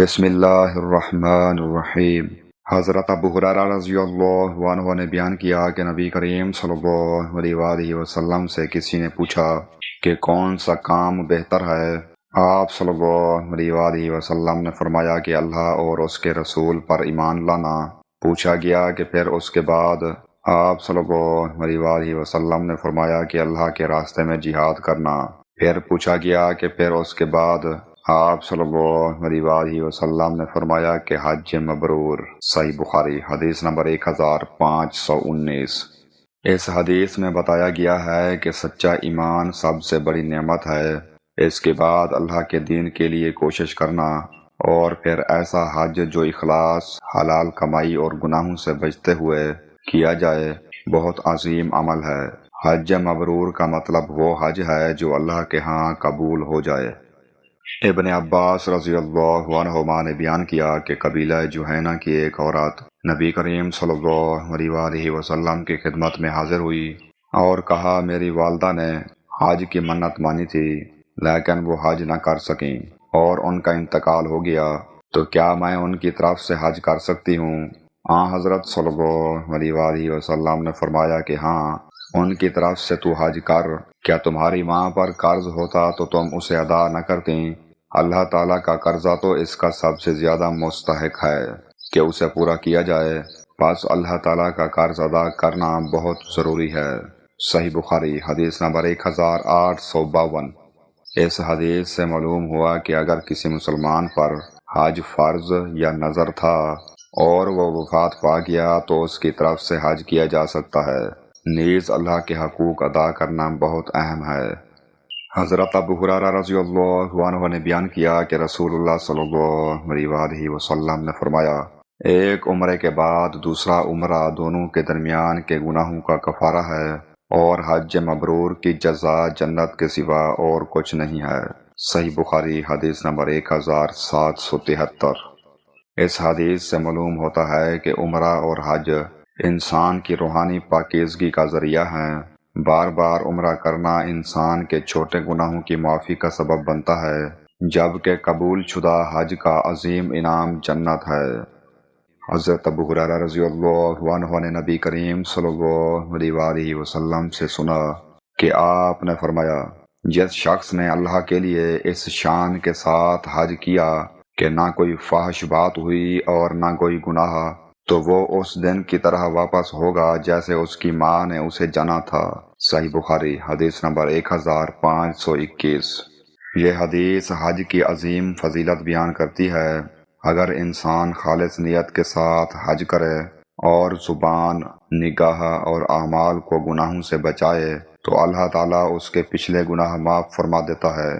بسم اللہ الرحمن الرحیم۔ حضرت ابو ہریرہ رضی اللہ عنہ نے بیان کیا کہ نبی کریم صلی اللہ علیہ وآلہ وسلم سے کسی نے پوچھا کہ کون سا کام بہتر ہے۔ آپ صلی اللہ علیہ وآلہ وسلم نے فرمایا کہ اللہ اور اس کے رسول پر ایمان لانا۔ پوچھا گیا کہ پھر اس کے بعد؟ آپ صلی اللہ علیہ وآلہ وسلم نے فرمایا کہ اللہ کے راستے میں جہاد کرنا۔ پھر پوچھا گیا کہ پھر اس کے بعد؟ آپ صلی اللہ علیہ وآلہ وسلم نے فرمایا کہ حج مبرور۔ صحیح بخاری حدیث نمبر 1519۔ اس حدیث میں بتایا گیا ہے کہ سچا ایمان سب سے بڑی نعمت ہے، اس کے بعد اللہ کے دین کے لیے کوشش کرنا، اور پھر ایسا حج جو اخلاص، حلال کمائی اور گناہوں سے بچتے ہوئے کیا جائے، بہت عظیم عمل ہے۔ حج مبرور کا مطلب وہ حج ہے جو اللہ کے ہاں قبول ہو جائے۔ ابن عباس رضی اللہ عنہما نے بیان کیا کہ قبیلہ جہینہ کی ایک عورت نبی کریم صلی اللہ علیہ وآلہ وسلم کی خدمت میں حاضر ہوئی اور کہا، میری والدہ نے حج کی منت مانی تھی لیکن وہ حج نہ کر سکیں اور ان کا انتقال ہو گیا، تو کیا میں ان کی طرف سے حج کر سکتی ہوں؟ حضرت صلی اللہ علیہ وآلہ وسلم نے فرمایا کہ ہاں، ان کی طرف سے تو حج کر۔ کیا تمہاری ماں پر قرض ہوتا تو تم اسے ادا نہ کرتیں؟ اللہ تعالیٰ کا قرضہ تو اس کا سب سے زیادہ مستحق ہے کہ اسے پورا کیا جائے، پس اللہ تعالیٰ کا قرض ادا کرنا بہت ضروری ہے۔ صحیح بخاری حدیث نمبر 1852۔ اس حدیث سے معلوم ہوا کہ اگر کسی مسلمان پر حج فرض یا نذر تھا اور وہ وفات پا گیا تو اس کی طرف سے حج کیا جا سکتا ہے، نیز اللہ کے حقوق ادا کرنا بہت اہم ہے۔ حضرت ابو ہریرہ رضی اللہ عنہ نے بیان کیا کہ رسول اللہ صلی اللہ علیہ وآلہ وسلم نے فرمایا، ایک عمرے کے بعد دوسرا عمرہ دونوں کے درمیان کے گناہوں کا کفارہ ہے، اور حج مبرور کی جزا جنت کے سوا اور کچھ نہیں ہے۔ صحیح بخاری حدیث نمبر 1773۔ اس حدیث سے معلوم ہوتا ہے کہ عمرہ اور حج انسان کی روحانی پاکیزگی کا ذریعہ ہیں۔ بار بار عمرہ کرنا انسان کے چھوٹے گناہوں کی معافی کا سبب بنتا ہے، جبکہ قبول شدہ حج کا عظیم انعام جنت ہے۔ حضرت ابو ہریرہ رضی اللہ عنہ نے نبی کریم صلی اللہ علیہ وآلہ وسلم سے سنا کہ آپ نے فرمایا، جس شخص نے اللہ کے لیے اس شان کے ساتھ حج کیا کہ نہ کوئی فحش بات ہوئی اور نہ کوئی گناہ، تو وہ اس دن کی طرح واپس ہوگا جیسے اس کی ماں نے اسے جنا تھا۔ صحیح بخاری حدیث نمبر 1521۔ یہ حدیث حج کی عظیم فضیلت بیان کرتی ہے۔ اگر انسان خالص نیت کے ساتھ حج کرے اور زبان، نگاہ اور اعمال کو گناہوں سے بچائے تو اللہ تعالیٰ اس کے پچھلے گناہ معاف فرما دیتا ہے۔